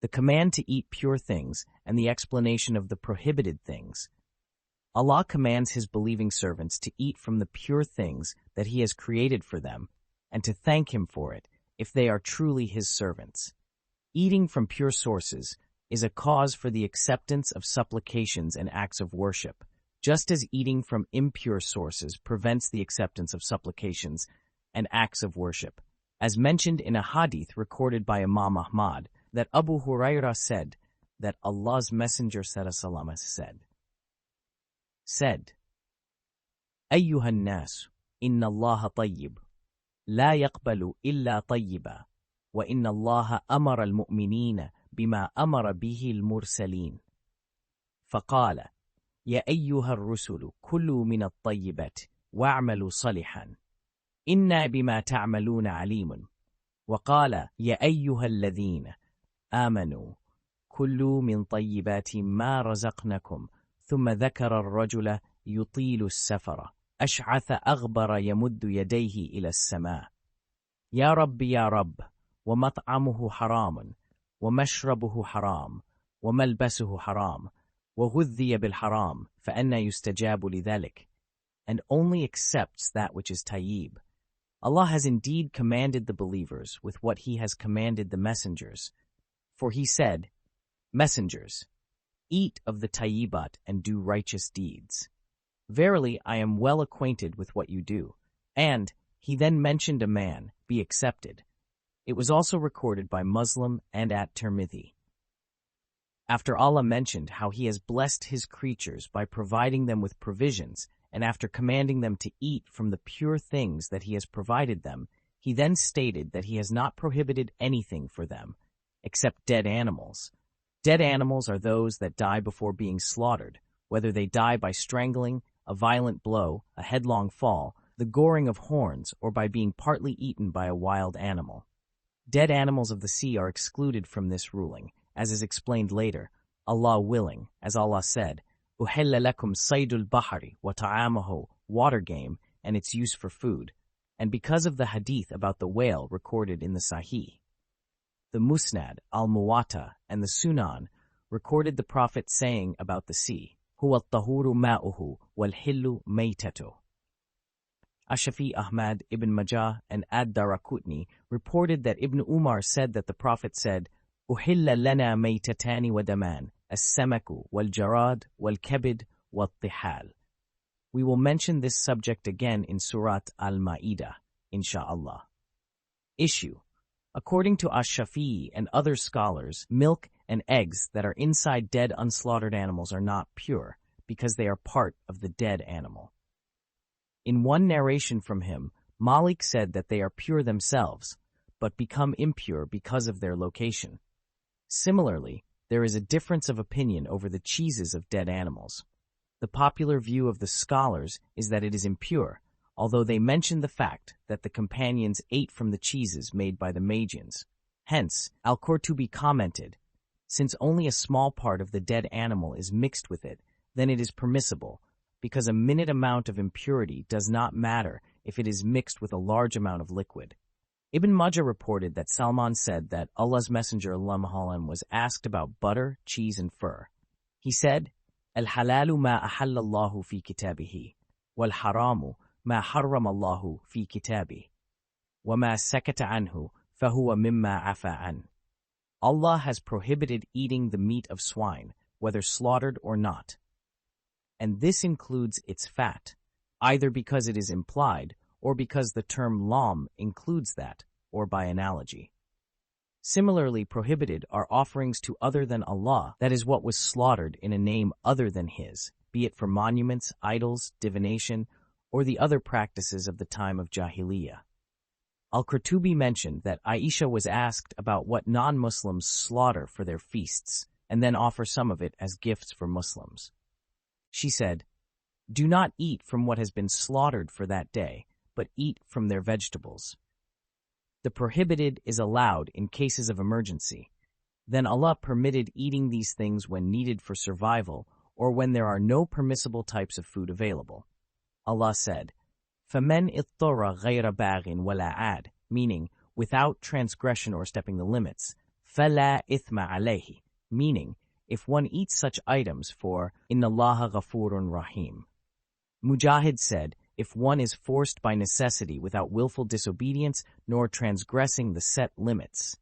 the command to eat pure things, and the explanation of the prohibited things. Allah commands His believing servants to eat from the pure things that He has created for them, and to thank Him for it, if they are truly His servants. Eating from pure sources is a cause for the acceptance of supplications and acts of worship, just as eating from impure sources prevents the acceptance of supplications and acts of worship. As mentioned in a hadith recorded by Imam Ahmad, that Abu Hurairah said that Allah's Messenger said, أيها الناس إن الله طيب لا يقبل إلا طيبا وإن الله أمر المؤمنين بما أمر به المرسلين فقال يا أيها الرسل كلوا من الطيبات واعملوا صالحا إنا بما تعملون عليم وقال يا أيها الذين آمنوا كلوا من طيبات ما رزقناكم ثم ذكر الرجل يطيل السفر أشعث أغبر يمد يديه إلى السماء يا رب يا رب ومطعمه حرام ومشربه حرام وملبسه حرام وغذي بالحرام فأنى يستجاب لذلك, and only accepts that which is tayyib. Allah has indeed commanded the believers with what He has commanded the messengers. For He said, Messengers, eat of the tayyibat and do righteous deeds. Verily, I am well acquainted with what you do. And He then mentioned a man, be accepted. It was also recorded by Muslim and at Tirmidhi. After Allah mentioned how He has blessed His creatures by providing them with provisions, and after commanding them to eat from the pure things that He has provided them, He then stated that He has not prohibited anything for them, except dead animals. Dead animals are those that die before being slaughtered, whether they die by strangling, a violent blow, a headlong fall, the goring of horns, or by being partly eaten by a wild animal. Dead animals of the sea are excluded from this ruling, as is explained later, Allah willing, as Allah said, أُحِلَّ لَكُمْ صَيْدُ الْبَحْرِ وَطَعَامُهُ, water game, and its use for food, and because of the hadith about the whale recorded in the Sahih. The Musnad, Al-Muwatta, and the Sunan recorded the Prophet saying about the sea, هُوَ الطَّهُورُ مَاؤُهُ وَالْحِلُّ مَيْتَتُهُ. Ashafi Ahmad, Ibn Majah, and Ad-Darakutni reported that Ibn Umar said that the Prophet said, أُحِلَّ لَنَا مَيْتَتَانِ وَدَمَانِ السَّمَكُ وَالْجَرَادُ وَالْكَبِدُ وَالطِّحَالُ. We will mention this subject again in Surah Al-Ma'idah, insha'Allah. Issue. According to Ash-Shafi'i and other scholars, milk and eggs that are inside dead unslaughtered animals are not pure, because they are part of the dead animal. In one narration from him, Malik said that they are pure themselves, but become impure because of their location. Similarly, there is a difference of opinion over the cheeses of dead animals. The popular view of the scholars is that it is impure, although they mention the fact that the companions ate from the cheeses made by the Magians. Hence, Al-Qurtubi commented, since only a small part of the dead animal is mixed with it, then it is permissible, because a minute amount of impurity does not matter if it is mixed with a large amount of liquid. Ibn Majah reported that Salman said that Allah's Messenger was asked about butter, cheese, and fur. He said, Al-halalu ma ahallallahu fi kitabihi, wal-haramu ma harramallahu fi kitabihi, wa ma sakata anhu fahuwa mimma afa an. Allah has prohibited eating the meat of swine, whether slaughtered or not. And this includes its fat, either because it is implied or because the term lam includes that, or by analogy. Similarly prohibited are offerings to other than Allah, that is what was slaughtered in a name other than His, be it for monuments, idols, divination, or the other practices of the time of Jahiliyyah. Al-Qurtubi mentioned that Aisha was asked about what non-Muslims slaughter for their feasts, and then offer some of it as gifts for Muslims. She said, do not eat from what has been slaughtered for that day, but eat from their vegetables. The prohibited is allowed in cases of emergency. Then Allah permitted eating these things when needed for survival or when there are no permissible types of food available. Allah said, فَمَنْ اضْطُرَّ غَيْرَ بَاغٍ وَلَا عَادٍ, meaning, without transgression or stepping the limits, فَلَا إِثْمَ عَلَيْهِ, meaning, if one eats such items for Inna Allaha Ghafurun Rahim. Mujahid said, if one is forced by necessity without willful disobedience nor transgressing the set limits,